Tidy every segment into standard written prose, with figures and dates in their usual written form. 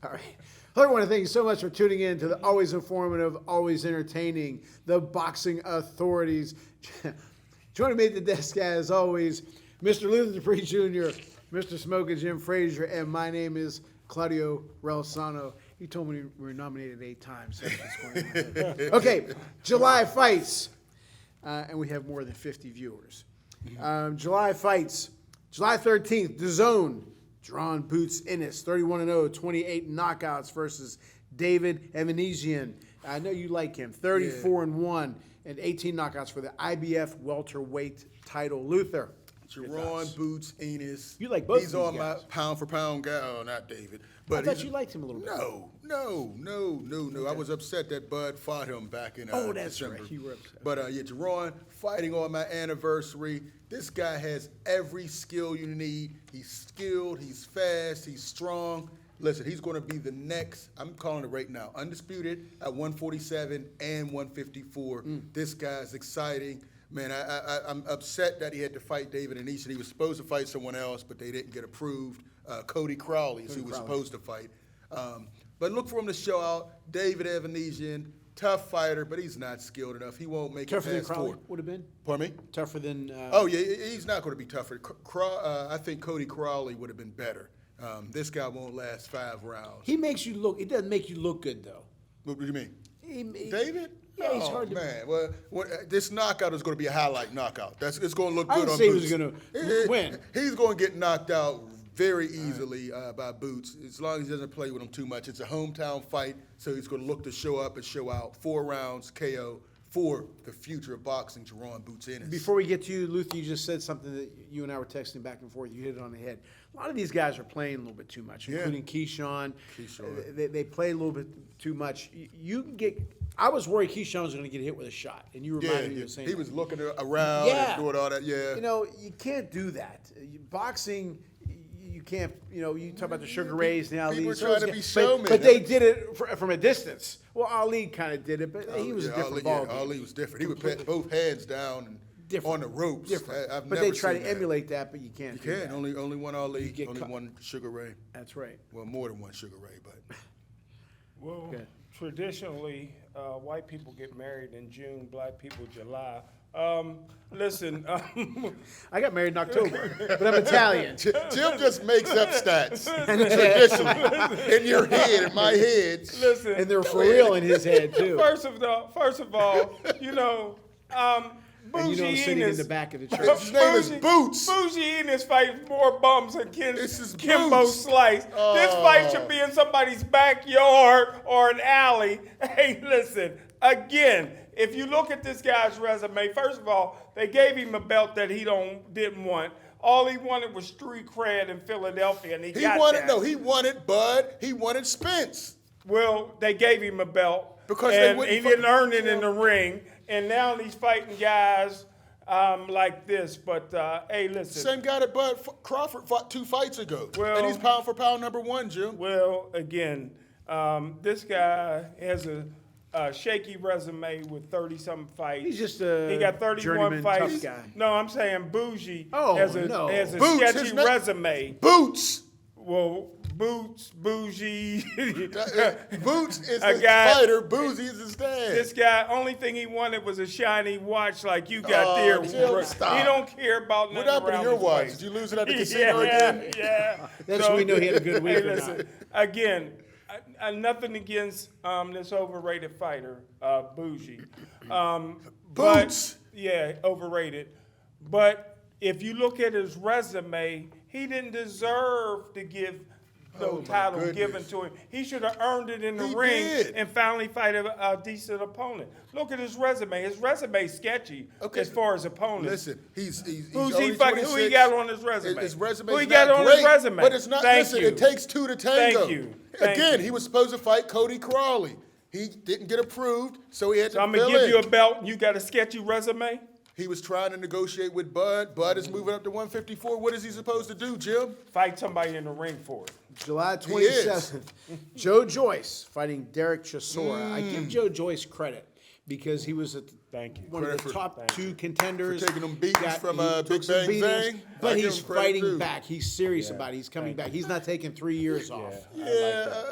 All right. Hello, everyone. Thank you so much for tuning in to the always informative, always entertaining, the Boxing Authorities. Joining me at the desk, as always, Mr. Luther Dupree Jr., Mr. Smoking Jim Frazier, and my name is Claudio Relsano. He told me we were nominated 8 times. So okay, July fights. And we have more than 50 viewers. July fights. July 13th, DAZN. Drawn Boots Ennis, 31-0, 28 knockouts versus David Evanesian. I know you like him. 34-1 and 18 knockouts for the IBF welterweight title. Luther. Drawn Boots Ennis. You like both He's of these on guys. my pound-for-pound guy. Oh, not David. But I thought you liked him a little bit. No. Okay. I was upset that Bud fought him back in Oh, that's December. right. You were upset. But yeah, Drawn fighting on my anniversary. This guy has every skill you need. He's skilled. He's fast. He's strong. Listen, he's going to be the next, I'm calling it right now, undisputed at 147 and 154. This guy's exciting. Man, I'm upset that he had to fight David Evanesian. He was supposed to fight someone else, but they didn't get approved. Cody Crowley is who was supposed to fight. But look for him to show out. David Evanesian, tough fighter, but he's not skilled enough. He won't make Tougher it than past Crowley 4. would have been? Pardon me? Tougher than... Oh, yeah, he's not going to be tougher. I think Cody Crowley would have been better. This guy won't last 5 rounds. He makes you look... It doesn't make you look good, though. What do you mean? David? Yeah, he's hard to... Man, well, this knockout is going to be a highlight knockout. It's going to look I good didn't on say Boots. he was going to win. He's going to get knocked out very easily by Boots, as long as he doesn't play with him too much. It's a hometown fight, so he's going to look to show up and show out. 4 rounds, KO for the future of boxing, Drawn Boots Ennis. Before we get to you, Luther, you just said something that you and I were texting back and forth. You hit it on the head. A lot of these guys are playing a little bit too much, including Keyshawn. They play a little bit too much. You can get... I was worried Keyshawn was going to get hit with a shot, and you reminded me of saying he was looking around and doing all that. Yeah, you know, you can't do that. Boxing, you can't. You know, you talk about the Sugar Rays and Ali. People are trying to be showmen, but they did it from a distance. Well, Ali kind of did it, but he was a different ball game. Ali was different. He would put both hands down and on the ropes. Different. But they try to emulate that, but you can't. You can't. Only one Ali, only one Sugar Ray. That's right. Well, more than one Sugar Ray, but. Well, traditionally, white people get married in June, black people July. Listen. I got married in October, but I'm Italian. Jim just makes up stats. Traditionally. In your head, in my head. Listen. And they're for real in his head, too. First of all, you know, and you know I'm sitting in the back of the church. His name is Boots. Bougie Enos fights more bums than Kimbo Boots. Slice. This fight should be in somebody's backyard or an alley. Hey, listen, again, if you look at this guy's resume, first of all, they gave him a belt that he didn't want. All he wanted was street cred in Philadelphia, and he got that. No, he wanted Bud. He wanted Spence. Well, they gave him a belt because he didn't earn it in the ring. And now he's fighting guys like this. But, hey, listen. Same guy that Bud Crawford fought 2 fights ago. Well, and he's pound for pound #1, Jim. Well, again, this guy has a shaky resume with 30-something fights. He's just he got 31 fights. Tough guy. No, I'm saying Bougie Boots, has a sketchy resume. Boots. Well, Boots, Bougie. Boots is A the guy- fighter. Boozy is his dad. This guy, only thing he wanted was a shiny watch like you got there. Jim, stop. He don't care about nothing What happened to around your his watch? waist. Did you lose it at the casino again? Yeah. That's when we knew he had a good week. Hey, listen, again, nothing against this overrated fighter, Bougie. Boots. Yeah, overrated. But if you look at his resume, he didn't deserve to give no title given to him. He should have earned it in the ring and finally fight a decent opponent. Look at his resume. His resume's sketchy as far as opponents. Listen, he's who only he 26. got on his resume? His resume who is he got not on great, his resume? but it's not. Listen, it takes 2 to tango. Thank you. Thank Again, you. he was supposed to fight Cody Crowley. He didn't get approved, so he had to I'm fill going to give in. you a belt and you got a sketchy resume? He was trying to negotiate with Bud. Bud is moving up to 154. What is he supposed to do, Jim? Fight somebody in the ring for it. July 27th, Joe Joyce fighting Derek Chisora. I give Joe Joyce credit because he was Thank you. one of the top two contenders. For taking them beatings from he Big took some Bang beatings, Zang. I but give he's him credit, fighting too. back. He's serious about it. He's coming back. He's not taking 3 years off.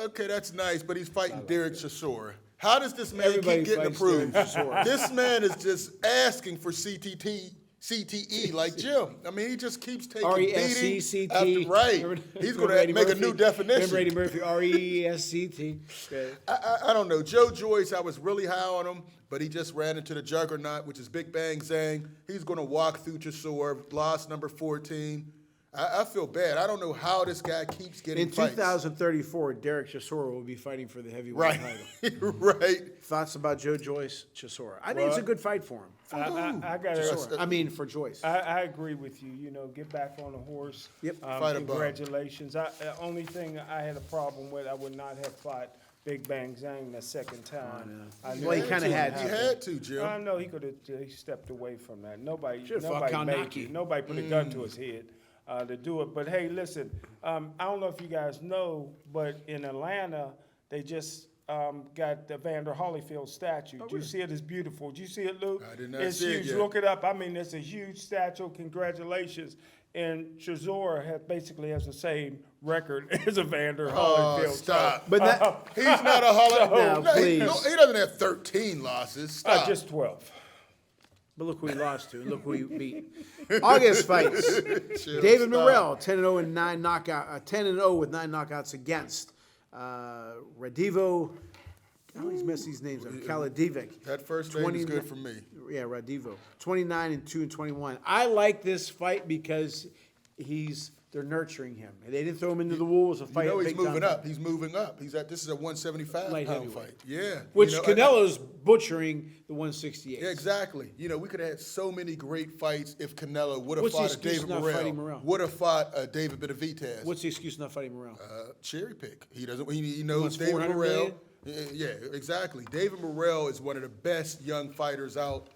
Okay, that's nice, but he's fighting Derek Chisora. How does this man Everybody keep getting fights approved? Derek Chisora. This man is just asking for CTE like Jim. I mean, he just keeps taking beatings RESCT. after right. He's going to make a new definition. Remember Eddie Murphy, RESCT. Okay. I don't know. Joe Joyce, I was really high on him, but he just ran into the juggernaut, which is Big Bang Zang. He's going to walk through Chisora, lost number 14. I feel bad. I don't know how this guy keeps getting In fights. 2034, Derek Chisora will be fighting for the heavyweight title. Right. Thoughts about Joe Joyce, Chisora? I think it's a good fight for him. I got Chisora. I mean, for Joyce. I agree with you. You know, get back on the horse. Yep. Fight a bum. Congratulations. The only thing I had a problem with, I would not have fought Big Bang Zang the second time. Well, he kind of had He to. had to, Jim. I know he could have stepped away from that. Nobody Should've fought Kaunaki. nobody put a gun to his head to do it. But hey, listen, I don't know if you guys know, but in Atlanta, they just got the Vander Holyfield statue. Did you see it? It's beautiful. Did you see it, Luke? I did not it's see it huge. yet. Look it up. I mean, it's a huge statue. Congratulations. And Chisora basically has the same record as a Vander Holyfield. Stop. But that, He's not a Holyfield. No, please. He doesn't have 13 losses. Stop. Just 12. but look who he lost to, and look who he beat. August fights. Chill, David stop. Morrell, 10-0 and 9 knockout, 10-0 with 9 knockouts against Radivo. I always mess these names up. Kaladivic. That first name is good for me. Yeah, Radivo. 29 and 2 and 21. I like this fight because they're nurturing him. They didn't throw him into the wolves to fight. You know a he's big moving time. up. He's moving up. This is a 175 Light pound heavyweight. fight. Yeah. Which You know, Canelo's butchering the 168. Yeah, exactly. You know, we could have had so many great fights if Canelo would have What's the fought a excuse David not fighting Morrell? Would have fought a David Benavidez. What's the excuse not fighting Morrell? Cherry pick. He doesn't. He knows wants David 400 Morrell. million? Yeah, exactly. David Morrell is one of the best young fighters out.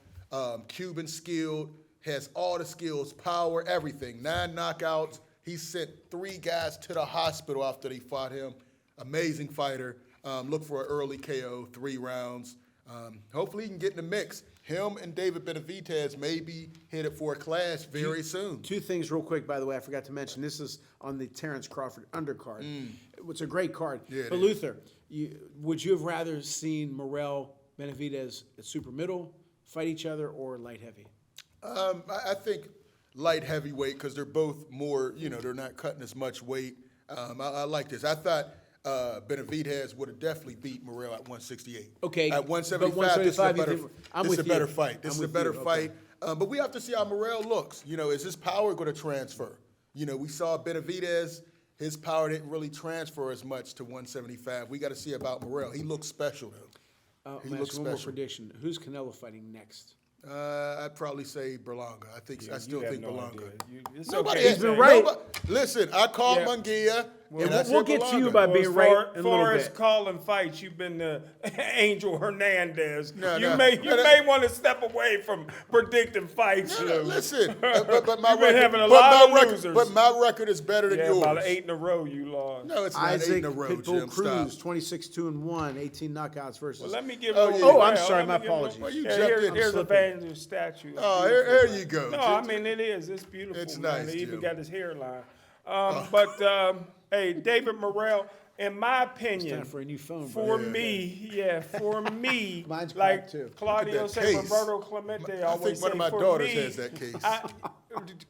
Cuban skilled, has all the skills, power, everything. 9 knockouts. He sent 3 guys to the hospital after they fought him. Amazing fighter. Look for an early KO, 3 rounds. Hopefully he can get in the mix. Him and David Benavidez may be headed for a clash very soon. 2 things real quick, by the way, I forgot to mention. This is on the Terrence Crawford undercard. It's a great card. Yeah, it but is. Luther, would you have rather seen Morrell, Benavidez at super middle fight each other or light heavy? I think light heavyweight because they're both more, they're not cutting as much weight. I like this. I thought Benavidez would have definitely beat Morrell at 168. Okay, At but 175, this is a 175, better, you think- I'm this is with a better you. fight. This I'm is a with better you, fight. But we have to see how Morrell looks. Is his power going to transfer? We saw Benavidez, his power didn't really transfer as much to 175. We got to see about Morrell. He looks special, though. I'm looks asking one more special. prediction. Who's Canelo fighting next? I'd probably say Berlanga. I still think Berlanga. It's Nobody okay. has He's been right. Listen, I called Yeah. Munguia. and I We'll said get to you Berlanga. by being right Far in a little as bit. calling fights, you've been the Angel Hernandez. No, you no. may want to step away from predicting fights. No, Lou. listen, but my You've been record, having a but lot my of record, losers. but my record is better than Yeah, yours. about 8 in a row you lost. No, it's not 8 Isaac in a row, Pitbull Jim. Cruz, Stop. 26-2-1, 18 knockouts versus. Well, let me give Oh, him yeah. Oh, I'm Morrell. sorry, Let my me give him- apologies. Well, you Yeah, jumped in. here's a slipping. Vander's statue. Oh, here you go. No, I mean, it is. It's beautiful. It's man. nice, He even Jim. got his hairline. Hey, David Morrell, in my opinion, time for a new phone, for brother. me, Mine's like cracked, too. Claudio Look at that said, case. Roberto Clemente I always think one of say, my for daughters me, has that case.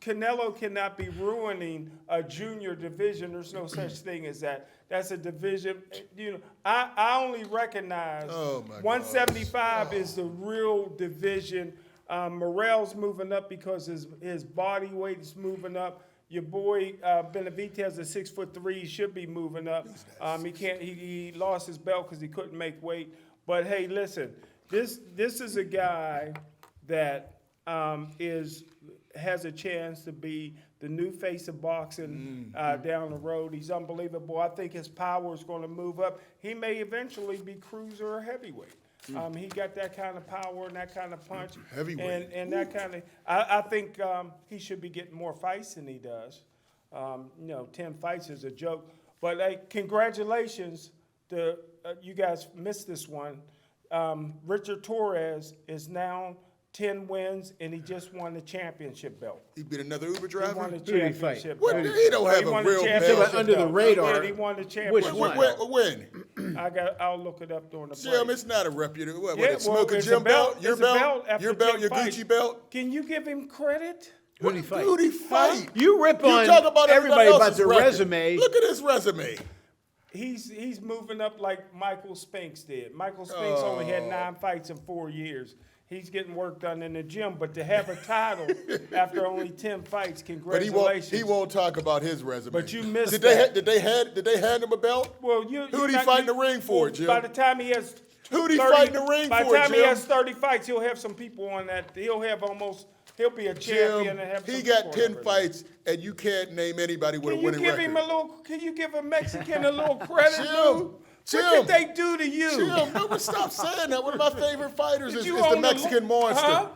Canelo cannot be ruining a junior division. There's no such thing as that. That's a division. I only recognize Oh, my 175 is the real division. Morrell's moving up because his body weight is moving up. Your boy Benavidez is 6'3". He should be moving up. He can't. He lost his belt because he couldn't make weight. But hey, listen, this is a guy that has a chance to be the new face of boxing down the road. He's unbelievable. I think his power is going to move up. He may eventually be cruiser or heavyweight. He got that kind of power and that kind of punch. Heavyweight. And that kind of, I think he should be getting more fights than he does. 10 fights is a joke. But congratulations. You guys missed this one. Richard Torres is now 10 wins, and he just won the championship belt. He beat another Uber He driver? won the Who did he fight? championship What? belt. He don't have He a won the real championship belt. Under the belt. radar. He won the Which championship one? belt. When? I'll look it up during the break. Jim, it's not a reputable. What, Yeah, it's Smoker it's Jim a belt. belt? Your It's a belt? after Your belt? 10 Your fights. Gucci belt? Can you give him credit? Who did he fight? Who'd he fight? You rip on talk about everybody about else's their record. resume. Look at his resume. He's moving up like Michael Spinks did. Michael Spinks only had 9 fights in 4 years. He's getting work done in the gym, but to have a title after only 10 fights, But congratulations. he won't talk about his resume. But you missed did that. Did they hand him a belt? Well, Who'd he fight in the ring for, Jim? By the time he has Who'd he fight in the ring by for, the time he Jim? has 30 fights, he'll have some people on that. He'll be a champion Jim, and have some he got people 10 on fights, and you can't name anybody with Can a you winning give record. him a little? Can you give a Mexican a little credit, Jim, Jim? What did they do to you? Jim, no, but stop saying that. One of my favorite fighters Did is you the own the Mexican Monster. Huh?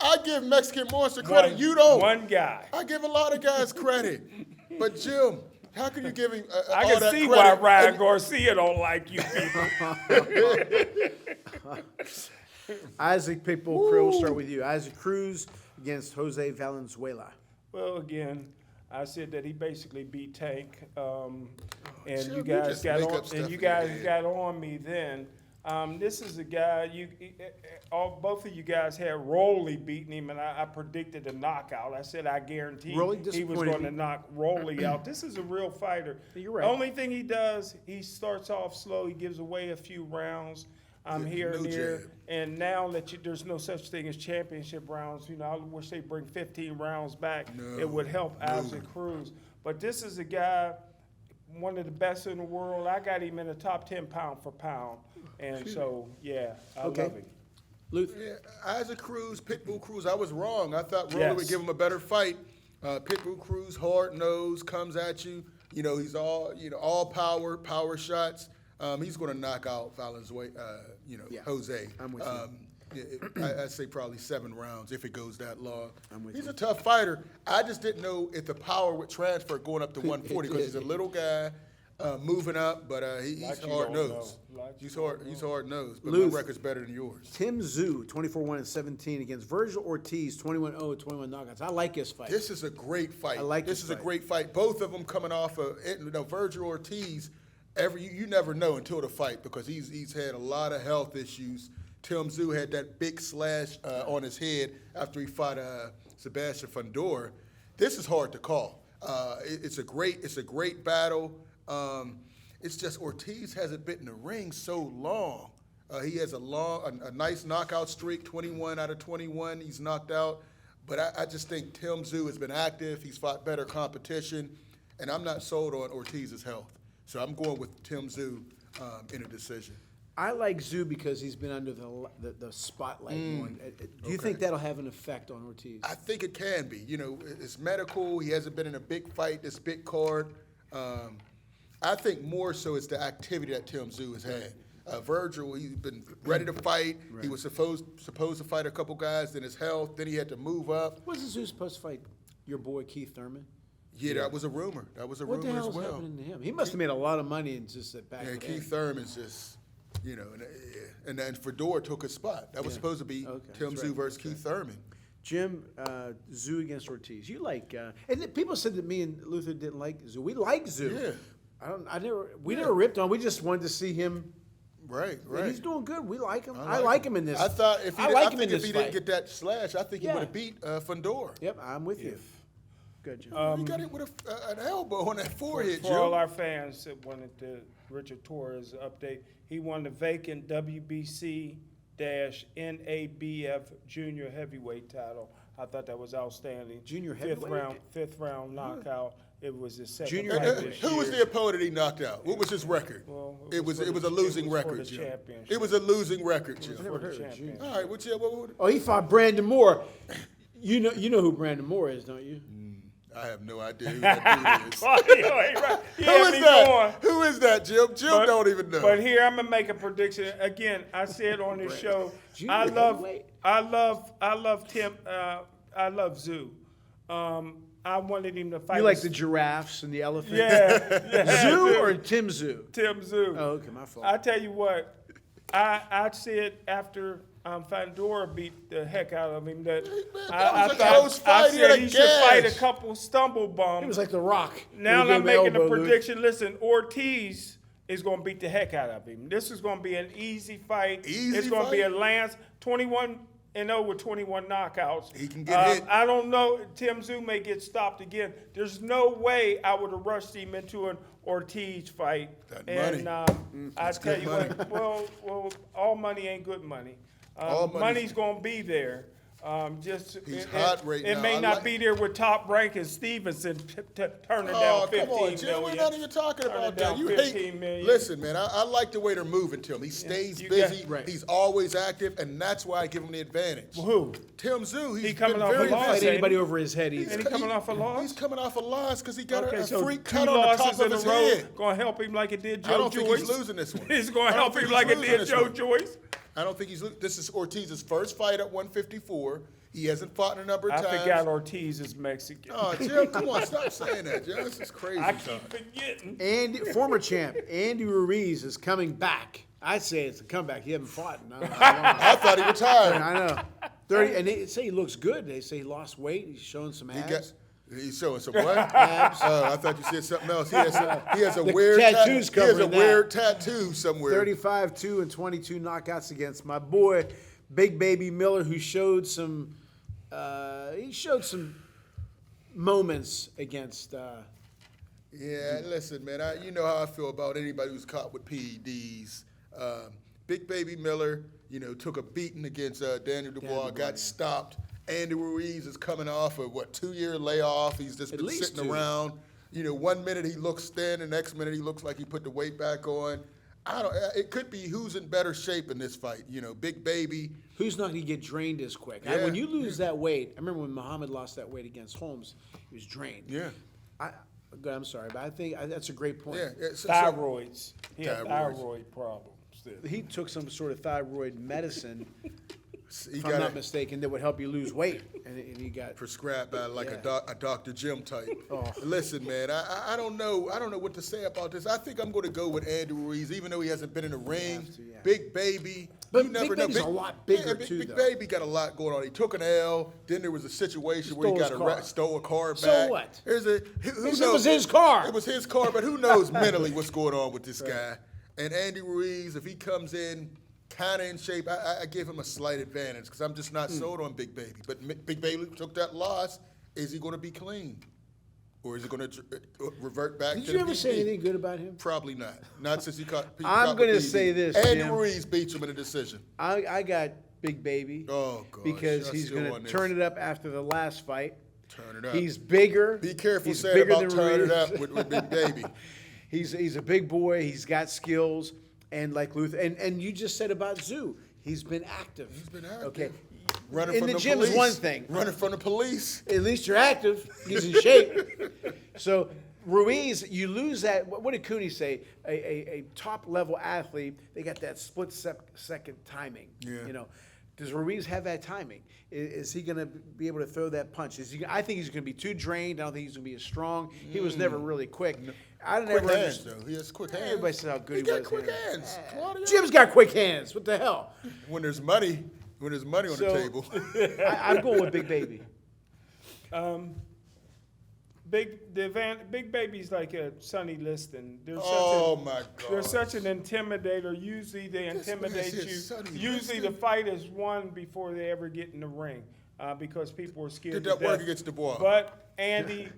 I give Mexican Monster credit. You don't. One guy. I give a lot of guys credit. But, Jim, how can you give him I all can that see credit? why Ryan Garcia don't like you people. Isaac Pitbull Krill, start with you. Isaac Cruz against Jose Valenzuela. Well, again, I said that he basically beat Tank, and Jim, you you guys just got make on, up stuff and you in your guys head. got on me then. This is a guy both of you guys had Rolly beating him, and I predicted a knockout. I said I guaranteed Rolly he was disappointed going to me. knock Rolly out. This is a real fighter. You're right. The only thing he does, he starts off slow. He gives away a few rounds. Here and no there, jab. and now that there's no such thing as championship rounds, I wish they bring 15 rounds back. It would help Isaac Cruz. But this is a guy, one of the best in the world. I got him in the top 10 pound for pound, and so I love him. Luth. Yeah, Isaac Cruz, Pitbull Cruz. I was wrong. I thought Rolly would Yes. give him a better fight. Pitbull Cruz, hard nose, comes at you. He's all power shots. He's going to knock out Valenzuela, Jose. I'm with I'd say probably 7 rounds if it goes that long. with He's you. a tough fighter. I just didn't know if the power would transfer going up to 140 because he's a little guy moving up, but he's Like you hard don't nosed. know. Like you He's hard nosed, but Luth. my record's better than yours. Tim Tszyu, 24-1-17 against Virgil Ortiz, 21-0, 21 knockouts. I like this fight. This is a great fight. I like this this is a fight. great fight. Both of them coming off of Virgil Ortiz. You never know until the fight because he's had a lot of health issues. Tim Tszyu had that big slash on his head after he fought Sebastian Fundora. This is hard to call. It's a great battle. It's just Ortiz hasn't been in the ring so long. He has a nice knockout streak, 21 out of 21 he's knocked out. But I just think Tim Tszyu has been active. He's fought better competition, and I'm not sold on Ortiz's health. So I'm going with Tim Tszyu in a decision. I like Tszyu because he's been under the spotlight more. Do you think that'll have an effect on Ortiz? I think it can be. It's medical. He hasn't been in a big fight, this big card. I think more so it's the activity that Tim Tszyu has had. Virgil, he's been ready to fight. Right. He was supposed to fight a couple guys, then his health, then he had to move up. Wasn't Tszyu supposed to fight your boy Keith Thurman? Yeah, that was a rumor. That was a rumor as well. What the hell is happening to him? He must have made a lot of money in just that back. Yeah, Keith Thurman's just, and then Fedor took his spot. That was supposed to be Tim Tszyu versus Keith Thurman. Jim, Tszyu against Ortiz. You like, and people said that me and Luther didn't like Tszyu. We like Tszyu. Yeah. We never ripped on. We just wanted to see him. Right. And he's doing good. We like him. I like him in this. I thought if he didn't get that slash, I think he would have beat Fundora. Yep, I'm with you. Good, Jim. He got it with an elbow on that forehead, For Jim. all our fans that wanted the Richard Torres update, he won the vacant WBC-NABF junior heavyweight title. I thought that was outstanding. Junior heavyweight? Fifth round knockout. It was his second Junior fight this Who was year. the opponent he knocked out? What was his record? Well, it was a losing it was for record, the Jim. championship. It was a losing record, Jim. For the championship. All right, what? Oh, he fought Brandon Moore. You know who Brandon Moore is, don't you? I have no idea who that dude is. Who is that, Jim? Jim don't even know. But here I'm gonna make a prediction. Again, I said on this show, I love Tszyu. I wanted him to fight. You like the giraffes and the elephants? Yeah. Tszyu or Tim Tszyu? Tim Tszyu. Oh, okay, my fault. I tell you what, I said after Fandora beat the heck out of him that that was a close fight. I He had said a he should fight a gash. couple stumble bums. It was like The Rock. Now When he I'm gave him making a elbow, Luke. prediction. Listen, Ortiz is going to beat the heck out of him. This is going to be an easy fight. Easy It's going to be a fight? Lance 21-0 with 21 knockouts. He can get hit. I don't know. Tszyu may get stopped again. There's no way I would have rushed him into an Ortiz fight. That and money. I That's tell good you money. what, well, all money ain't good money. All money's- Money's going to be there. He's hot right it now. may I not like- be there with Top Rank and Stevenson turning Oh, down 15 come on, Jim. We're million. not even talking Turning about down that. You 15 hate. million. Listen, man, I like the way they're moving to him. He stays You busy. got- Right. He's always active, and that's why I give him the advantage. Who? Tszyu, he's He coming been off a very loss, Fight busy. anybody over his head either. And he coming off a loss? He's coming off a loss because he got Okay, a so freak 2 cut on the top losses of in a his row head. going to help him like it did Joe I don't Joyce. think he's losing this one. It's going I to don't help think him he's like it losing did this Joe one. Joyce. I don't think this is Ortiz's first fight at 154. He hasn't fought in a number of I times. forgot Ortiz is Mexican. Oh, Jim, come on, stop saying that, Jim. This is crazy. I son. keep forgetting. And former champ Andy Ruiz is coming back. I say it's a comeback. He hasn't fought in a long time. I thought he retired. I know. 30, and they say he looks good. They say he lost weight. He's showing some He abs. he's showing some what? Abs. I thought you said something else. He has a The weird tattoos he has a covering that. weird tattoo somewhere. 35-2 and 22 knockouts against my boy Big Baby Miller, who showed some moments against. Yeah, listen, man. You know how I feel about anybody who's caught with PEDs. Big Baby Miller, took a beating against Daniel Dubois, got stopped. Andy Ruiz is coming off a 2-year layoff. He's just At been least sitting 2. around. 1 minute he looks thin, the next minute he looks like he put the weight back on. It could be who's in better shape in this fight. Big Baby. Who's not going to get drained as quick? Yeah. When you lose that weight, I remember when Muhammad lost that weight against Holmes, he was drained. Yeah. I'm sorry, but I think that's a great point. Yeah. Thyroids. He had Thyroids. thyroid problems. He took some sort of thyroid medicine, He if I'm got not it mistaken, that would help you lose weight, and he got. prescribed by like Yeah. a Dr. Jim type. Oh. Listen, man, I don't know what to say about this. I think I'm going to go with Andy Ruiz, even though he hasn't been in the ring. to, yeah. Big Baby. But you never Big know. Baby's a lot bigger, Big, too, Big though. Baby got a lot going on. He took an L. Then there was a situation where he Stole got his car. stole a car back. So what? Who It knows? was his car. It was his car, but who knows mentally what's going on with this guy? And Andy Ruiz, if he comes in kind of in shape, I give him a slight advantage because I'm just not sold on Big Baby. But Big Baby took that loss. Is he going to be clean? Or is he going to revert back Did to you the ever say BB? anything good about him? Probably not. Not since he caught. I'm caught gonna with say BB. this, Andy Jim. Ruiz beats him in a decision. I got Big Baby. Oh, gosh. Because I he's still going want to this. turn it up after the last fight. Turn it up. He's bigger. Be careful He's saying bigger about than turn it Ruiz. up with Big Baby. He's a big boy. He's got skills, and like Luther, and you just said about Tszyu, he's been active. He's been active. Okay, Running in from the the gym police. is one thing. Running from the police. At least you're active. He's in shape. So Ruiz, you lose that. What did Cooney say? A top level athlete, they got that split second timing. Yeah. Does Ruiz have that timing? Is he going to be able to throw that punch? I think he's going to be too drained. I don't think he's going to be as strong. He was never really quick. I Quick never hands, understood. though. He has quick hands. Everybody said how good he he got was. quick yeah. hands. Claudio. Jim's got quick hands. What the hell? When there's money on the So- table. I'm going with Big Baby. Big Baby's like a Sonny Liston. Oh my God. They're such an intimidator. Usually they This man intimidate said you. Sonny Usually Liston. the fight is won before they ever get in the ring because people are scared Did to that work death. against Dubois? But Andy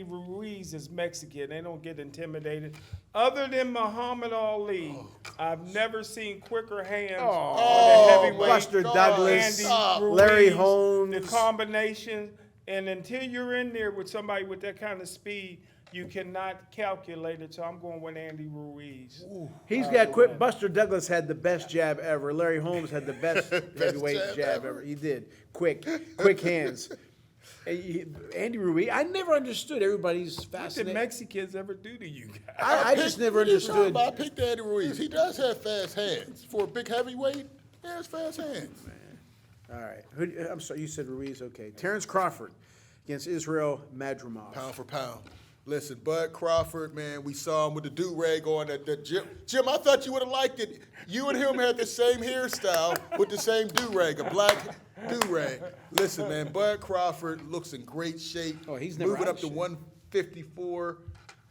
Ruiz is Mexican. They don't get intimidated. Other than Muhammad Ali, I've never seen quicker hands on the heavyweight. Buster Douglas, Andy Ruiz, Larry the Holmes. combination. And until you're in there with somebody with that kind of speed, you cannot calculate it. So I'm going with Andy Ruiz. He's got quick. Buster Douglas had the best jab ever. Larry Holmes had the best heavyweight jab jab ever. ever. He did. Quick hands. Andy Ruiz, I never understood. Everybody's What did fascinated. Mexicans ever do to you guys? I just never What are you talking understood. about? I picked Andy Ruiz. He does have fast hands. For a big heavyweight, he has fast hands. All right. I'm sorry, you said Ruiz. Okay. Terrence Crawford against Israel Madrimov. Pound for pound. Listen, Bud Crawford, man, we saw him with the do-rag on that Jim. Jim, I thought you would have liked it. You and him had the same hairstyle with the same do-rag, a black do-rag. Listen, man, Bud Crawford looks in great shape. Oh, he's never moving out up of to shape. 154.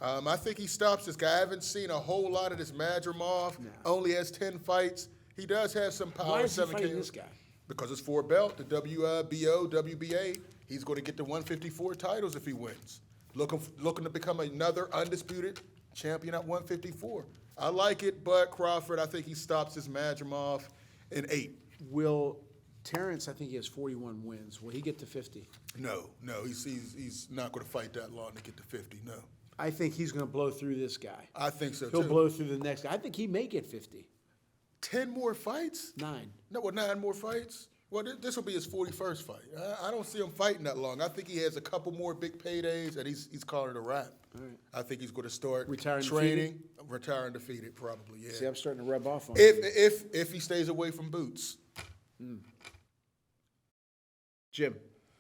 I think he stops this guy. I haven't seen a whole lot of this Madrimov. No. Only has 10 fights. He does have some power. Why is he 7 fighting KOs. this guy? Because it's for a belt, the WBO, WBA. He's going to get the 154 titles if he wins. Looking to become another undisputed champion at 154. I like it, but Crawford, I think he stops his Madrimov in 8. Will Terrence, I think he has 41 wins. Will he get to 50? No, he's not going to fight that long to get to 50, no. I think he's going to blow through this guy. I think so, He'll too. blow through the next guy. I think he may get 50. 10 more fights? 9. No, well, 9 more fights? Well, this will be his 41st fight. I don't see him fighting that long. I think he has a couple more big paydays, and he's calling it a wrap. All right. I think he's going to start Retiring training, retiring defeated, probably. Yeah. See, I'm starting to rub off on him. If he stays away from boots. Jim,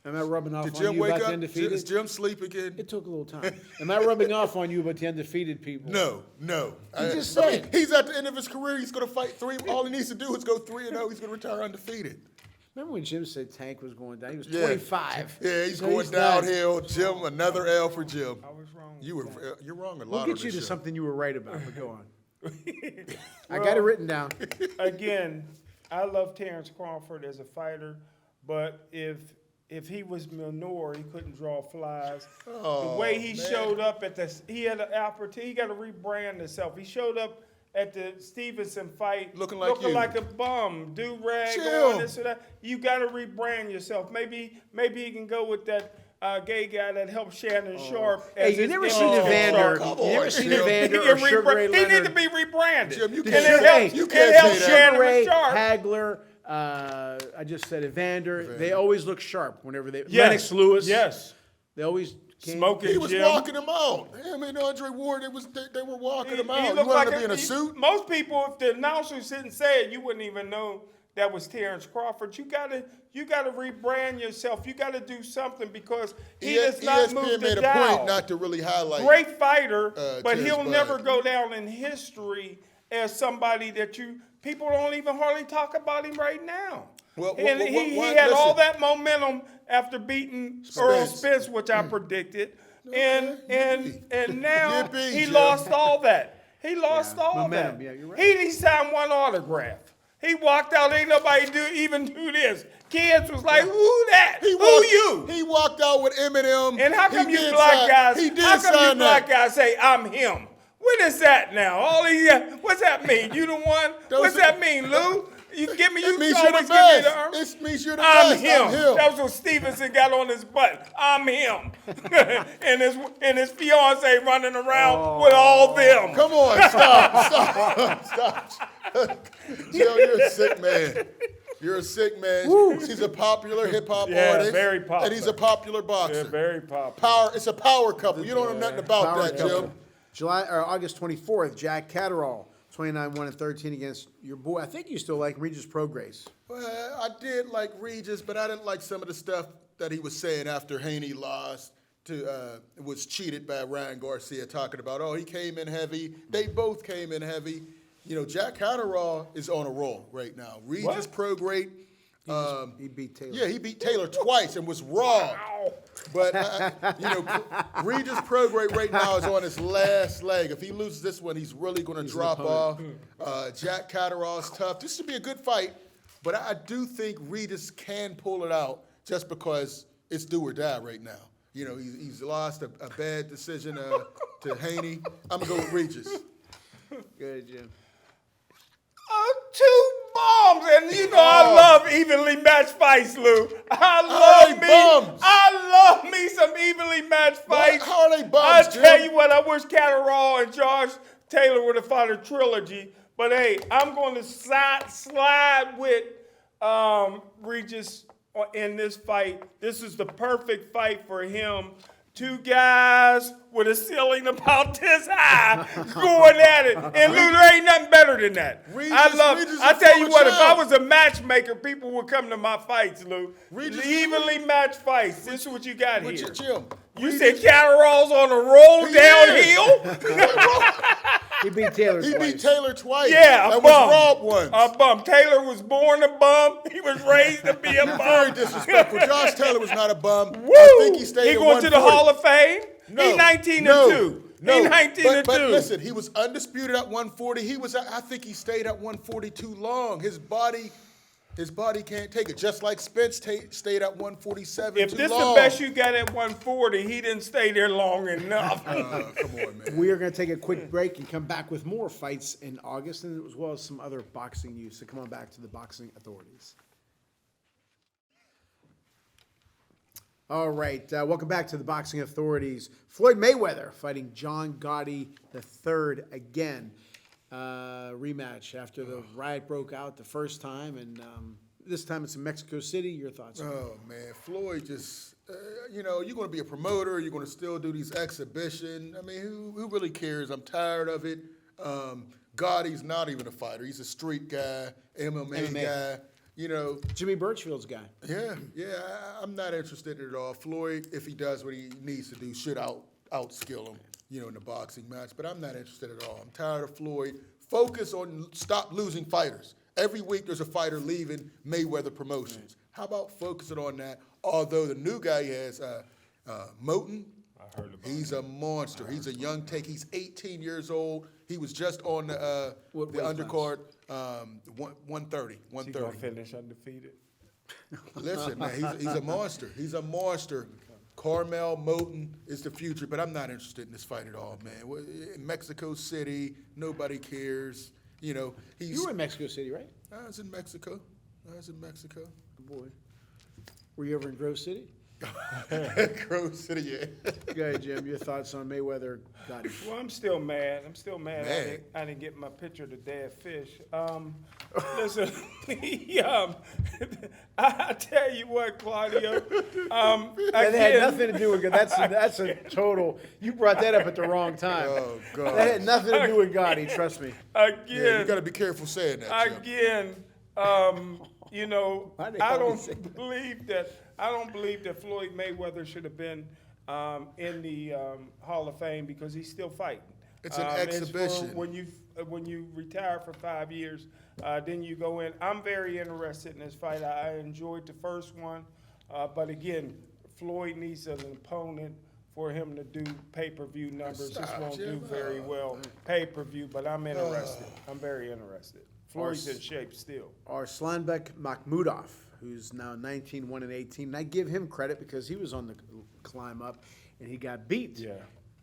am I rubbing off Did on Jim you wake about the up? undefeated? Is Jim sleep again? It took a little time. Am I rubbing off on you about the undefeated people? No. You just said. He's at the end of his career. He's going to fight 3. All he needs to do is go 3-0. He's going to retire undefeated. Remember when Jim said Tank was going down? He was Yeah. 25. Yeah, he's So going done. downhill. Jim, another L for Jim. I was wrong. You're wrong a lot We'll on get this you to show. something you were right about, but go on. I got it written down. Again, I love Terrence Crawford as a fighter, but if he was Minor, he couldn't draw flies. The way he showed up he had an opportunity. He got to rebrand himself. He showed up at the Stevenson fight Looking like you. like a bum, do-rag Chill. on this or that. You got to rebrand yourself. Maybe he can go with that gay guy that helped Shannon Sharp. Hey, as you his never image seen to Evander. Sharp. You never seen Jim. Evander He or can Sugar Ray he need to Leonard. be rebranded. Jim, you And can't it say- helps- you it can't helps say that. Shannon Sugar Ray, with Sharp. Hagler, I just said Evander. They always look sharp whenever they. Yes. Lennox Lewis. Yes. They always came. Smoking He was Jim. walking him out. Him and Andre Ward, they were walking him out. You looked wanted to be in a suit? Most people, if the announcers didn't say it, you wouldn't even know that was Terrence Crawford. You gotta rebrand yourself. You gotta do something because he does not ESPN move the made a dial. point not to really highlight. Great fighter, but Terrence he'll Bud. never go down in history as somebody that people don't even hardly talk about him right now. Well, And what- he what- had all listen. that momentum after beating Earl Spence, which I predicted, and now Yippee, he Jim. lost all that. He lost all Momentum, that. yeah, you're right. He signed one autograph. He walked out. Ain't nobody even do this. Kids was like, "Who that? Who you?" He walked out with Eminem. And how come He you did black sign- guys? He did How come you sign black that. guys say I'm him? What is that now? All these, what's that mean? You the one? What's that mean, Lou? You give me. It You means you're always the give me best. the arm. It means you're the I'm best. him. I'm him. That was what Stevenson got on his butt. I'm him. and his fiance running around with all them. Come on, stop. Joe, you're a sick man. You're a sick man. He's a popular hip hop artist. very popular. And he's a popular boxer. They're very popular. It's a power couple. You don't know nothing about Power that, couple. Jim. August 24th, Jack Catterall, 29-1-13 against your boy. I think you still like Regis Prograis. Well, I did like Regis, but I didn't like some of the stuff that he was saying after Haney lost was cheated by Ryan Garcia, talking about, he came in heavy. They both came in heavy. You know, Jack Catterall is on a roll right now. Regis Prograis. He beat Taylor. Yeah, he beat Taylor twice and was raw. But, Regis Prograis right now is on his last leg. If he loses this one, he's really going to drop off. Jack Catterall's tough. This should be a good fight, but I do think Regis can pull it out just because it's do or die right now. You know, he's lost a bad decision to Haney. I'm going to go with Regis. Good, Jim. 2 bombs, and you know I love evenly matched fights, Lou. How are they bombs? I love me some evenly matched fights. How are they I bombs, tell Jim? you what, I wish Catterall and Josh Taylor would have fought a trilogy. But hey, I'm going to slide with Regis in this fight. This is the perfect fight for him. 2 guys with a ceiling about this high going at it. And Lou, there ain't nothing better than that. Regis I is tell you full what, of if I charm. was a matchmaker, people would come to my fights, Lou. Regis- Evenly matched fights. This is what you got But here. Jim, You said Catterall's on a roll downhill? He beat Taylor twice. He beat Taylor twice. Yeah, a and bum. was robbed once. A bum. Taylor was born a bum. He was raised to be a bum. Very disrespectful. Josh Taylor was not a bum. Woo! I think he stayed He at going to the 140. Hall of Fame? No, He 19 no, and 2. No, He 19 and 2. But listen, he was undisputed at 140. I think he stayed at 140 too long. His body can't take it. Just like Spence stayed at 147 If too this long. the best you got at 140, he didn't stay there long enough. Come on, man. We are going to take a quick break and come back with more fights in August, and as well as some other boxing news. So come on back to the boxing authorities. All right, welcome back to the boxing authorities. Floyd Mayweather fighting John Gotti III again. Rematch after the riot broke out the first time, and this time it's in Mexico City. Your thoughts? Oh, man. Floyd just, you're going to be a promoter. You're going to still do these exhibition. I mean, who really cares? I'm tired of it. Gotti's not even a fighter. He's a street guy, MMA guy. Jimmy Birchfield's guy. Yeah, I'm not interested at all. Floyd, if he does what he needs to do, should outskill him, in the boxing match. But I'm not interested at all. I'm tired of Floyd. Focus on stop losing fighters. Every week there's a fighter leaving Mayweather Promotions. How about focusing on that? Although the new guy he has, Moten, I heard about he's a monster. He's a young take. He's 18 years old. He was just on the undercard, 130. He's going to finish undefeated. Listen, man, he's a monster. He's a monster. Carmel Moten is the future, but I'm not interested in this fight at all, man. In Mexico City, nobody cares. He's. You were in Mexico City, right? I was in Mexico. Good boy. Were you ever in Grove City? Grove City, yeah. Go ahead, Jim. Your thoughts on Mayweather Gotti? Well, I'm still mad. Mad? I didn't get my picture of the dead fish. Listen, I tell you what, Claudio. That had nothing to do with Gotti. That's a total. You brought that up at the wrong time. Oh, God. That had nothing to do with Gotti. Trust me. Yeah, you got to be careful saying that, Jim. Again, Why they I always say don't believe that Floyd Mayweather should have been in the Hall of Fame because he's still fighting. It's an exhibition. When you retire for 5 years, then you go in. I'm very interested in this fight. I enjoyed the first one, but again, Floyd needs an opponent for him to do pay-per-view numbers. This won't do very well pay-per-view, but I'm interested. I'm very interested. Floyd's in shape still. Arslanbek Makhmudov, who's now 19-1-18. And I give him credit because he was on the climb up and he got beat. Yeah.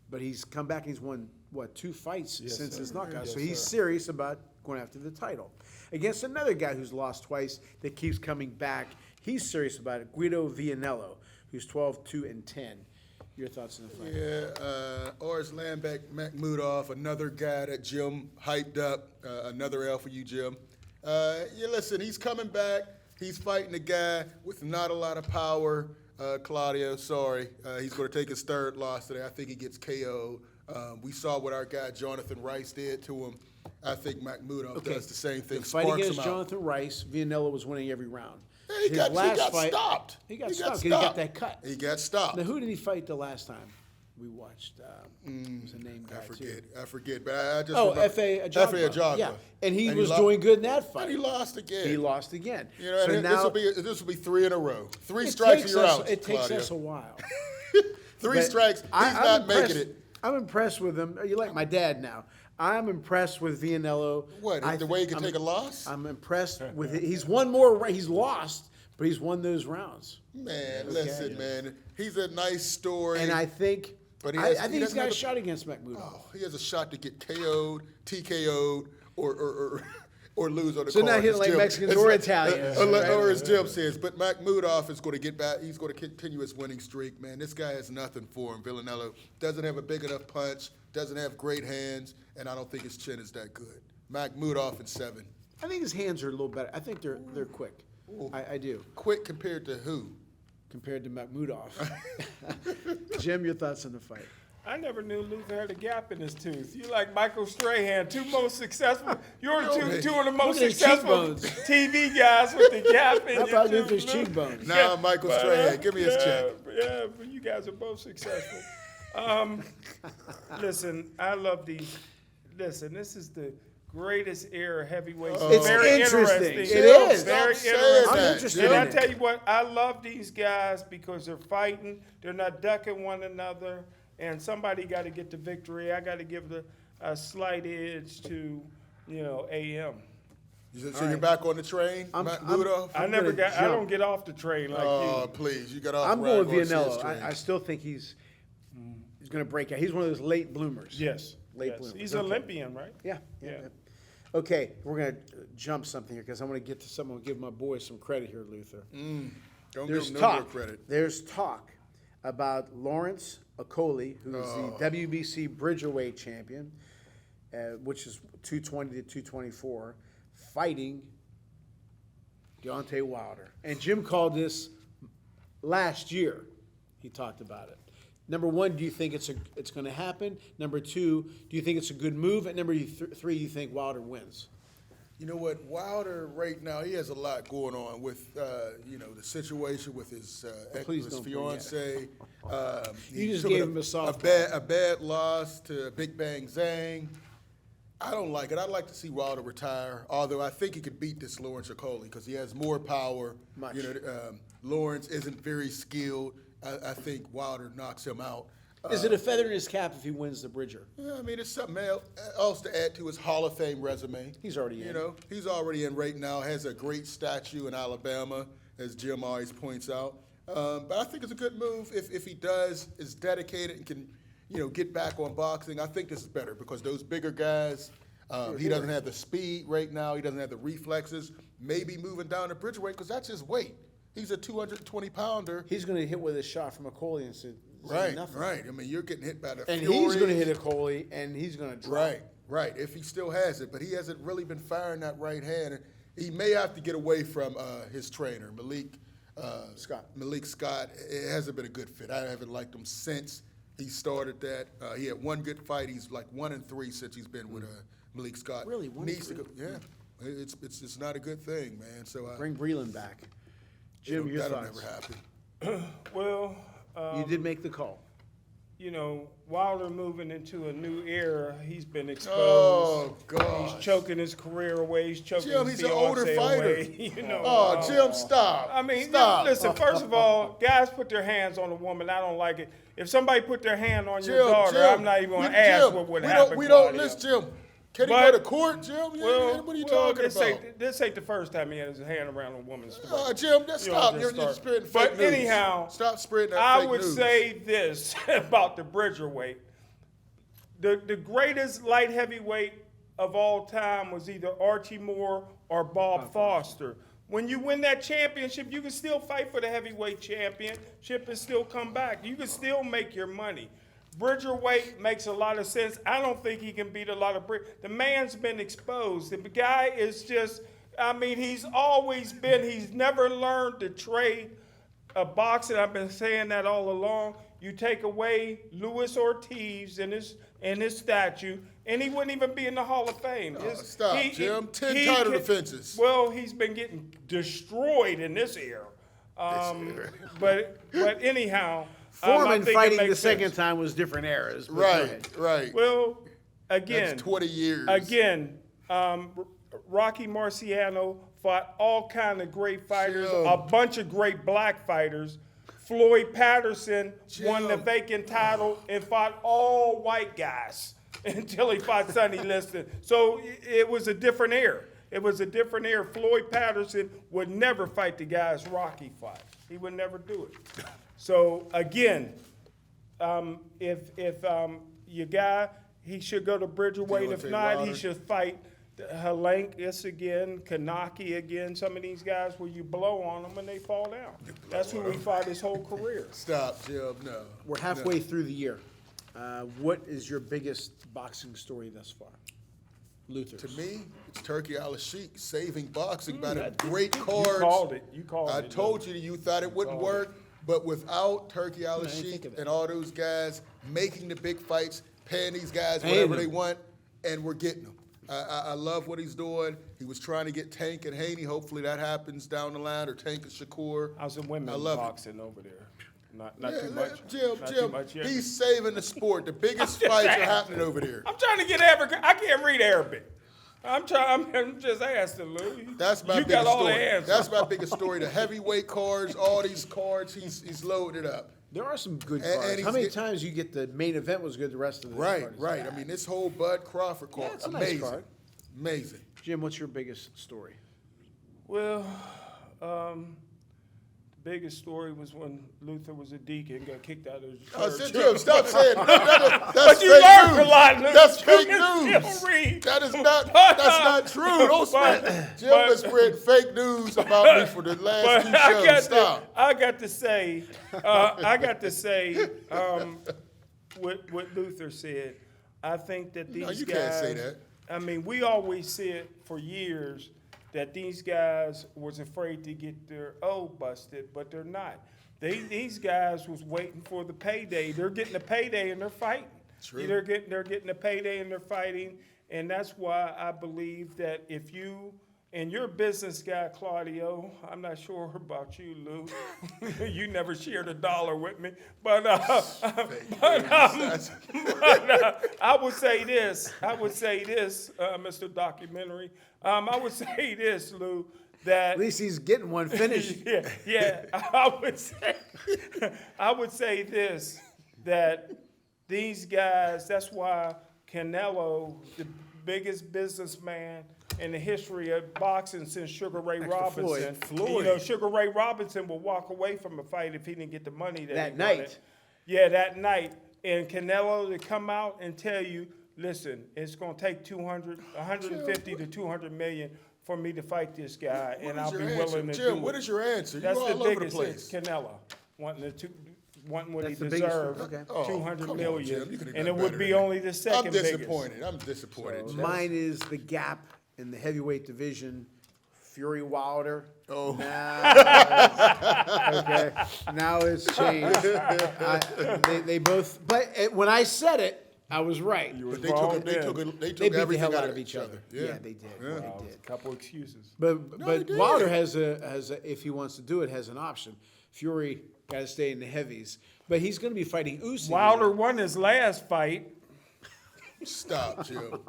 But he's come back and he's won, 2 fights since his knockout. Yes, so he's sir. serious about going after the title. Against another guy who's lost twice that keeps coming back. He's serious about it. Guido Vianello, who's 12-2-10. Your thoughts on the fight? Yeah, Arslanbek Makhmudov, another guy that Jim hyped up. Another L for you, Jim. Listen, he's coming back. He's fighting a guy with not a lot of power. Claudio, sorry. He's going to take his third loss today. I think he gets KO'd. We saw what our guy Jonathan Rice did to him. I think Makhmudov does the same thing. The fight against Jonathan Rice, Vianello was winning every round. He got stopped. He got stopped because he got that cut. He got stopped. Now, who did he fight the last time we watched? Was a name guy I forget, but I just remember. remember. F.A. Ajagba. Yeah, and he was doing good in that fight. And he lost again. He lost again. So now this will be 3 in a row. 3 strikes and you're out. It takes Claudio. us a while. 3 strikes. He's not making it. I'm impressed with him. You like my dad now. I'm impressed with Vianello. What? The way he can take a loss? I'm impressed with it. He's won more. He's lost, but he's won those rounds. Man, listen, man. He's a nice story. And I think, but I think he's got a shot against Makhmudov. Oh, he has a shot to get KO'd, TKO'd, or lose on the So card. now he's like Mexicans or Italians. Or as Jim says, but Makhmudov is going to get back. He's going to continue his winning streak, man. This guy has nothing for him. Villanello doesn't have a big enough punch, doesn't have great hands, and I don't think his chin is that good. Makhmudov in 7. I think his hands are a little better. I think they're quick. I do. Quick compared to who? Compared to Makhmudov. Jim, your thoughts on the fight? I never knew Luther had a gap in his tooth. You like Michael Strahan, two most successful. You're two of the most at his successful cheekbones. TV guys with the gap in How your about tooth. Luther's Lou. cheekbones? Nah, Michael Strahan, give me his check. Yeah, but you guys are both successful. Listen, I love these. Listen, this is the greatest era of heavyweights. It's very interesting. interesting. It is. Very Stop saying interesting. I'm interested And in I it. tell you what, I love these guys because they're fighting. They're not ducking one another. And somebody got to get the victory. I got to give a slight edge to, AM. So you're back on the train, Ludo? I don't get off the train like Oh, you. please, you got off. I'm the going with Ortiz Vianello. train. I still think he's going to break out. He's one of those late bloomers. Yes. Late yes. bloomers. He's Olympian, right? Yeah. Yeah. Okay, we're going to jump something here because I want to get to something. I'll give my boys some credit here, Luther. Don't There's give him no more talk. credit. There's talk about Lawrence Okoli, who is the WBC Bridgerweight champion, which is 220 to 224, fighting Deontay Wilder. And Jim called this last year. He talked about it. Number one, do you think it's going to happen? Number two, do you think it's a good move? And number three, you think Wilder wins? You know what? Wilder right now, he has a lot going on with, the situation with his Please his don't fiance. You just took gave him a soft a bad loss to Big Bang Zhang. I don't like it. I'd like to see Wilder retire, although I think he could beat this Lawrence Okoli because he has more power. Much. Lawrence isn't very skilled. I think Wilder knocks him out. Is it a feather in his cap if he wins the Bridger? Yeah, I mean, it's something else to add to his Hall of Fame resume. He's already in. He's already in right now, has a great statue in Alabama, as Jim always points out. But I think it's a good move if he is dedicated and can, get back on boxing. I think this is better because those bigger guys, he doesn't have the speed right now. He doesn't have the reflexes. Maybe moving down to Bridgerweight because that's his weight. He's a 220-pounder. He's going to hit with a shot from Okoli and say, Right, nothing. right. I mean, you're getting hit by the And Fury. he's going to hit Okoli, and he's going to drop. Right. If he still has it, but he hasn't really been firing that right hand. And he may have to get away from his trainer, Malik Scott. Malik Scott. It hasn't been a good fit. I haven't liked him since he started that. He had one good fight. He's like 1-3 since he's been with Malik Scott. Really, 1-3? Needs to go. Yeah, it's not a good thing, man. So Bring Breland back. Jim, your that'll thoughts? never happen. Well, You did make the call. Wilder moving into a new era. He's been exposed. Oh, gosh. He's choking his career away. He's choking Jim, his he's an older fiancé fighter. away. Oh, Jim, stop. I mean, stop. listen, first of all, guys put their hands on a woman. I don't like it. If somebody put their hand on your daughter, I'm not even going to ask what would happen. We don't Claudio. listen, Jim. Can he But- go to court, Jim? Well, what are you talking this about? This ain't the first time he had his hand around a woman's throat. Jim, just You know, stop. just You're start. spreading fake But news. anyhow, Stop spreading that I fake would news. say this about the Bridgerweight. The greatest light heavyweight of all time was either Archie Moore or Bob Foster. When you win that championship, you can still fight for the heavyweight championship and still come back. You can still make your money. Bridgerweight makes a lot of sense. I don't think he can beat a lot of The man's been exposed. The guy is just, he's always been, he's never learned to trade a boxing. I've been saying that all along. You take away Luis Ortiz and his statue, and he wouldn't even be in the Hall of Fame. Stop, Jim. 10 title defenses. Well, he's been getting destroyed in this era. But anyhow, I Foreman think it fighting makes the second sense. time was different eras. but go Right, ahead. right. Well, again, That's 20 years. Again, Rocky Marciano fought all kind of great fighters, Jim. a bunch of great black fighters. Floyd Patterson won the Jim. vacant title and fought all white guys until he fought Sonny Liston. So it was a different era. It was a different era. Floyd Patterson would never fight the guys Rocky fought. He would never do it. So again, if your guy, he should go to Bridgerweight. If Deontay not, Wilder. he should fight Helankis again, Kanaki again. Some of these guys where you blow on them and they fall down. That's who we fought his whole career. Stop, Jim. No. We're halfway through the year. What is your biggest boxing story thus far? Luther. To me, it's Turkey Al-Sheikh saving boxing by the that- great You cards. called it. You called I it. told you thought it wouldn't work, but without Turkey think Al-Sheikh of it. and all those guys, making the big fights, paying these guys whatever they want, and we're getting them. I love what he's doing. He was trying to get Tank and Haney. Hopefully that happens down the line, or Tank and Shakur. How's the women boxing over there? Not too much. Jim, Too much yet. he's saving the sport. The biggest fights are happening over there. I'm trying to get Arabic. I can't read Arabic. I'm just asking, Lou. That's my you biggest got all story. the answers. That's my biggest story. The heavyweight cards, all these cards, he's loaded up. There are some good And cards. How many times you get the main event was good, the rest of the cards? Right. I mean, this whole Bud Crawford card, it's a amazing. nice card. Amazing. Jim, what's your biggest story? Well, the biggest story was when Luther was a deacon and got kicked out of his church. Jim, stop saying that. That's But you fake learned news. a lot, Luther. That's You fake can news. still read. That's not true. Don't spread. Jim has spread fake news about me for the last two shows. Stop. I got to say, what Luther said. I think that these guys. You can't say that. I mean, we always said for years that these guys was afraid to get their O busted, but they're not. These guys was waiting for the payday. They're getting the payday and they're fighting. True. They're getting the payday and they're fighting, and that's why I believe that if you. And you're a business guy, Claudio. I'm not sure about you, Lou. You never shared a dollar with me. But I would say this. Mr. Documentary. I would say this, Lou, that At least he's getting one finished. yeah. I would say this, that these guys, that's why Canelo, the biggest businessman in the history of boxing since Sugar Ray Robinson. Floyd. You know, Sugar Ray Robinson would walk away from a fight if he didn't get the money that he night. wanted. Yeah, that night. And Canelo to come out and tell you, listen, it's going to take 150 to 200 million for me to fight this guy, and I'll be willing to do it. Jim, what is your answer? That's You're the all over the biggest. place. It's Canelo wanting what That's he the biggest deserved, one, okay. Oh, 200 come on, million, Jim. You could've and done it would better be than only the second I'm biggest. disappointed. I'm disappointed. Jim. Mine is the gap in the heavyweight division. Fury Wilder. Oh. Okay. Now it's changed. They both. But when I said it, I was right. But wrong they then. took They beat the everything hell out out of each other. Yeah, they did. Yeah. They did. A couple excuses. But they did. Wilder has a if he wants to do it, has an option. Fury got to stay in the heavies, but he's going to be fighting Usyk. Wilder won his last fight. Stop, Jim.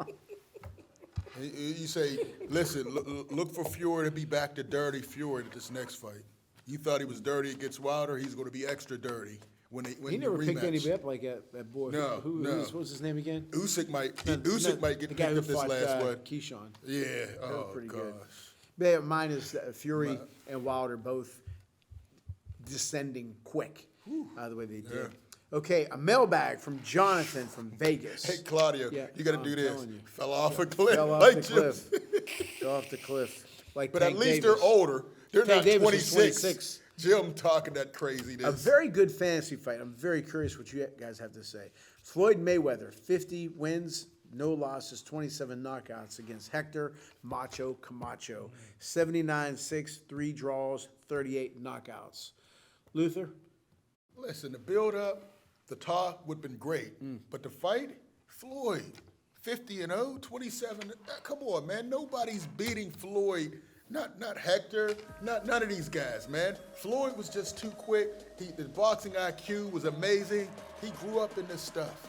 You say, listen, look for Fury to be back to dirty Fury at this next fight. You thought he was dirty against Wilder. He's going to be extra dirty when He never the picked rematch. anybody up like that boy. No, no. What was his name again? Usyk might The get guy picked who up this fought, last one. Keyshawn. Yeah. They were Oh, pretty gosh. good. But mine is Fury and Wilder both descending quick, the way they did. Yeah. Okay, a mailbag from Jonathan from Vegas. Hey, Claudio, Yeah, you got to I'm do this. telling you. Fell off a cliff. Fell off like the Jim cliff. said. Fell off the cliff. Like But Tank at least Davis. they're older. They're Tank not Davis was 26. 26. Jim talking that craziness. A very good fantasy fight. I'm very curious what you guys have to say. Floyd Mayweather, 50 wins, no losses, 27 knockouts against Hector Macho Camacho. 79-6, 3 draws, 38 knockouts. Luther? Listen, the build-up, the talk would have been great. But the fight, Floyd, 50-0, 27. Come on, man. Nobody's beating Floyd. Not Hector, none of these guys, man. Floyd was just too quick. The boxing IQ was amazing. He grew up in this stuff.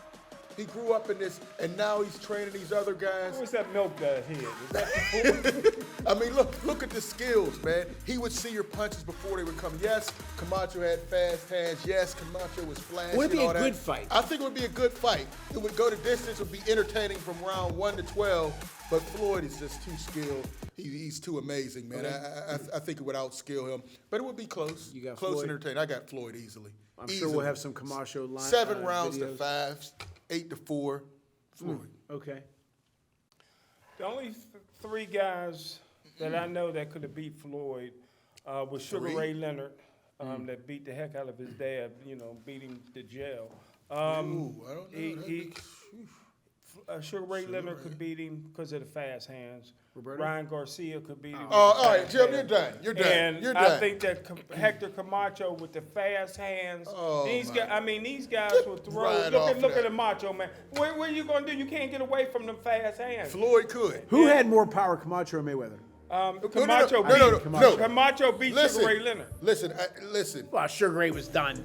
He grew up in this, and now he's training these other guys. What's that milk that head? Is that I mean, look at the skills, man. He would see your punches before they would come. Yes, Camacho had fast hands. Yes, Camacho was flashy. Would it be and all a that. good fight? I think it would be a good fight. It would go the distance. It would be entertaining from round 1 to 12. But Floyd is just too skilled. He's too amazing, man. Okay. I think it would outskill him. But it would be close. You got close Floyd? and entertaining. I got Floyd easily. I'm sure we'll have some Camacho line. 7 rounds videos. to 5, 8 to 4. Floyd. Okay. The only three guys that I know that could have beat Floyd was Sugar Three? Ray Leonard, that beat the heck out of his dad, beat him to jail. Ooh, I don't know. Sugar Ray Leonard could beat him because of the fast hands. Roberto? Ryan Garcia could beat him. All right, Jim, you're done. You're done. And You're done. I think that Hector Camacho with the fast hands, these guys will throw. Right Look off at the Macho Man. What are you gonna do? You can't get away from them fast hands. Floyd could. Who had more power, Camacho or Mayweather? Camacho beat Sugar Ray Leonard. Listen. Well, Sugar Ray was done.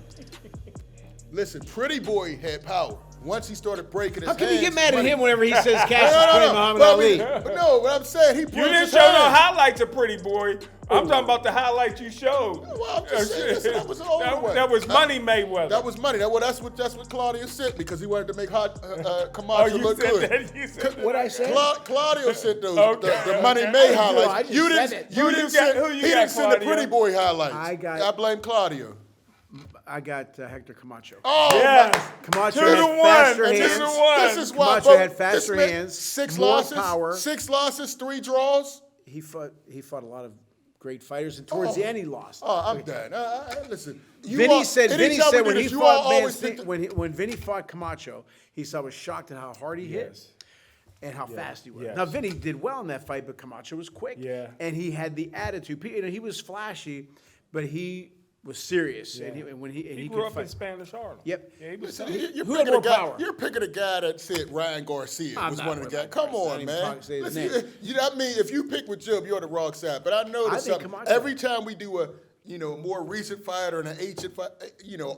Listen, Pretty Boy had power. Once he started breaking his How can hands, you get mad at money- him whenever he says Cassius Clay Muhammad Ali? But no, what I'm saying, he broke You didn't his show no hands. highlights of Pretty Boy. I'm talking about the highlights you showed. Well, I'm just saying, listen, that was an older one. That was Money Mayweather. That was money. That's what Claudio sent me because he wanted to make Camacho you look said good. that. You said that. What I say? Claudio sent those Okay. the Money May highlights. I just You said didn't. it. You Who didn't you send. got- who you He got, didn't send the Claudio? Pretty Boy highlights. I blame Claudio. I got Hector Camacho. Oh, Yes. Camacho 2-1. had faster That's hands. 2-1. This is why Camacho had faster this man- hands, Six more losses. power. 6 losses, 3 draws. He fought a lot of great fighters, and towards the end he lost. Oh, I'm done. Listen. Vinny said anytime we when do he this, you fought all always think when Vinny fought Camacho, he said I was shocked at how hard he hit and how fast he was. Yes. Now Vinny did well in that fight, but Camacho was quick. Yeah. And he had the attitude. He was flashy, but he was serious. And he grew could up fight. in Spanish Harlem. Yep. Yeah, he was Listen, tough. you're Who had picking more a guy. power? You're picking a guy that said Ryan Garcia I'm was not one of the worried guys. about Come Garcia. I on, didn't even man. talk- say his Listen, I mean, if you pick with Jib, you're on the wrong side. But I noticed I think something. Camacho. Every time we do a more recent fighter and an ancient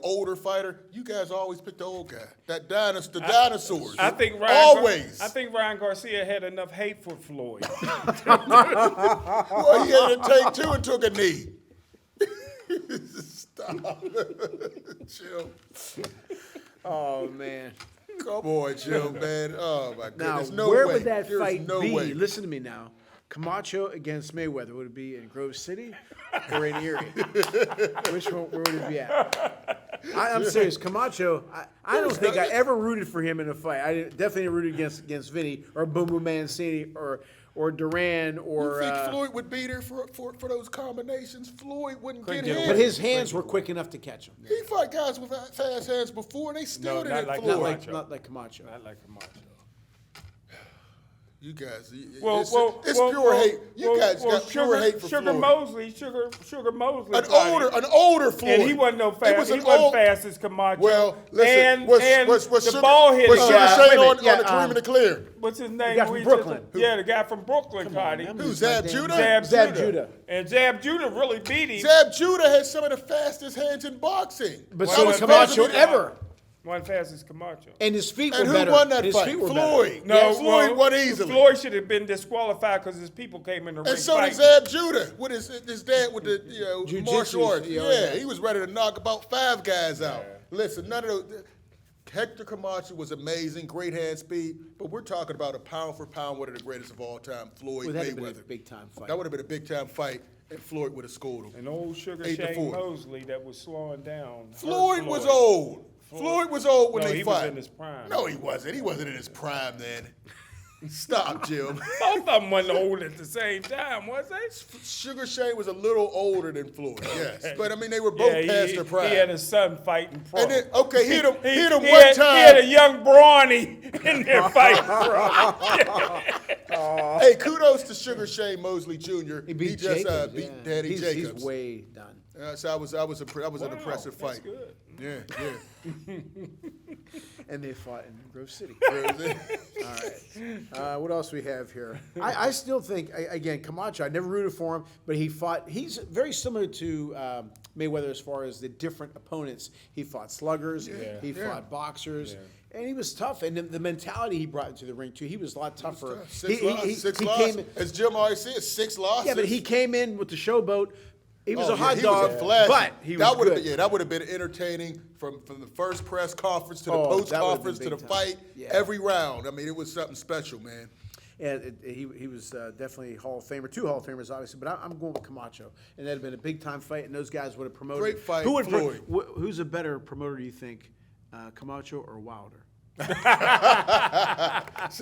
older fighter, you guys always pick the old guy. That dinosaur, the dinosaurs. I think always. I think Ryan Garcia had enough hate for Floyd. Well, he had to take 2 and took a knee. Stop. Chill. Oh man. Come on, Chill, man. Oh my Now, goodness. No where way. would that There's fight no be? way. Listen to me now. Camacho against Mayweather, would it be in Grove City or in Erie? Where would it be at? I'm serious. Camacho, I don't think I ever rooted for him in a fight. I definitely rooted against Vinny or Boom Boom Mancini or Duran or. You think Floyd would beat her for those combinations? Floyd wouldn't Couldn't get get him. but his hands were quick enough to catch him. He fought guys with fast hands before, and they still No, didn't not hit like Floyd. Camacho. Not like Camacho. Not like Camacho. You guys, It's pure hate. You guys got pure hate for Sugar Floyd. Mosley. Sugar Mosley. An fought him. older Floyd. And he wasn't no fast. He an wasn't old- fast as Camacho. Well, listen, and was the Sugar, ball hitter was Sugar guy. Shane Wait a on minute, the cream and the clear? What's his name? guy from Ruiz? Brooklyn. Yeah, the guy from Brooklyn caught him. Who, Zab Judah? Zab Judah. And Zab Judah really beat him. Zab Judah had some of the fastest hands in boxing. But Well, so that did was Camacho supposed to be- ever. One fast as Camacho. And his feet And were who better. won that His fight? feet were Floyd. better. Yeah, Floyd won easily. Floyd should have been disqualified because his people came in the ring And so did fighting. Zab Judah with his dad with the Jiu-jitsu, martial arts. yeah. He was ready to knock about 5 guys out. Listen, none of those. Hector Camacho was amazing, great hand speed, but we're talking about a pound for pound, one of the greatest of all time, Floyd Well, that'd have been a Mayweather. big time fight. That would have been a big time fight, and Floyd would have scored him. An old Sugar 8-4. Shane Mosley that was slowing down. hurt Floyd was old. Floyd was old when No, they he fought. was in his prime. No, he wasn't. He wasn't in his prime then. Stop, Jim. Both of them wasn't old at the same time, was they? Sugar Shane was a little older than Floyd, yes. But, I mean, they were both past their prime. He had a son fighting pro. And then, okay, hit him He one had time. a young Brawny in there fighting pro. Hey, kudos to Sugar Shane Mosley Jr. He beat just Jacobs, beat yeah. Daddy he's, Jacobs. He's way done. So that was an impressive That's fight. good. Yeah. And they fought in Grove City. Yeah. All right. What else we have here? I still think, again, Camacho, I never rooted for him, but he's very similar to Mayweather as far as the different opponents. He fought sluggers, he fought boxers, and he was tough. And the mentality he brought into the ring, too, he was a lot tougher. Six He losses. came, As Jim always said, 6 losses. yeah, but he came in with the showboat. He was a hot he dog, was a flashy. but he was good. That would have been entertaining from the first press conference to the Oh, post that would've conference been to the big time. fight. Yeah. Every round. I mean, it was something special, man. Yeah, he was definitely Hall of Famer. 2 Hall of Famers, obviously, but I'm going with Camacho. And that'd have been a big-time fight, and those guys would have promoted. Great fight, Who would Floyd. who's a better promoter, do you think, Camacho or Wilder?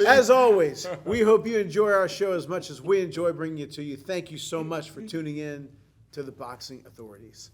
As always, we hope you enjoy our show as much as we enjoy bringing it to you. Thank you so much for tuning in to the Boxing Authorities.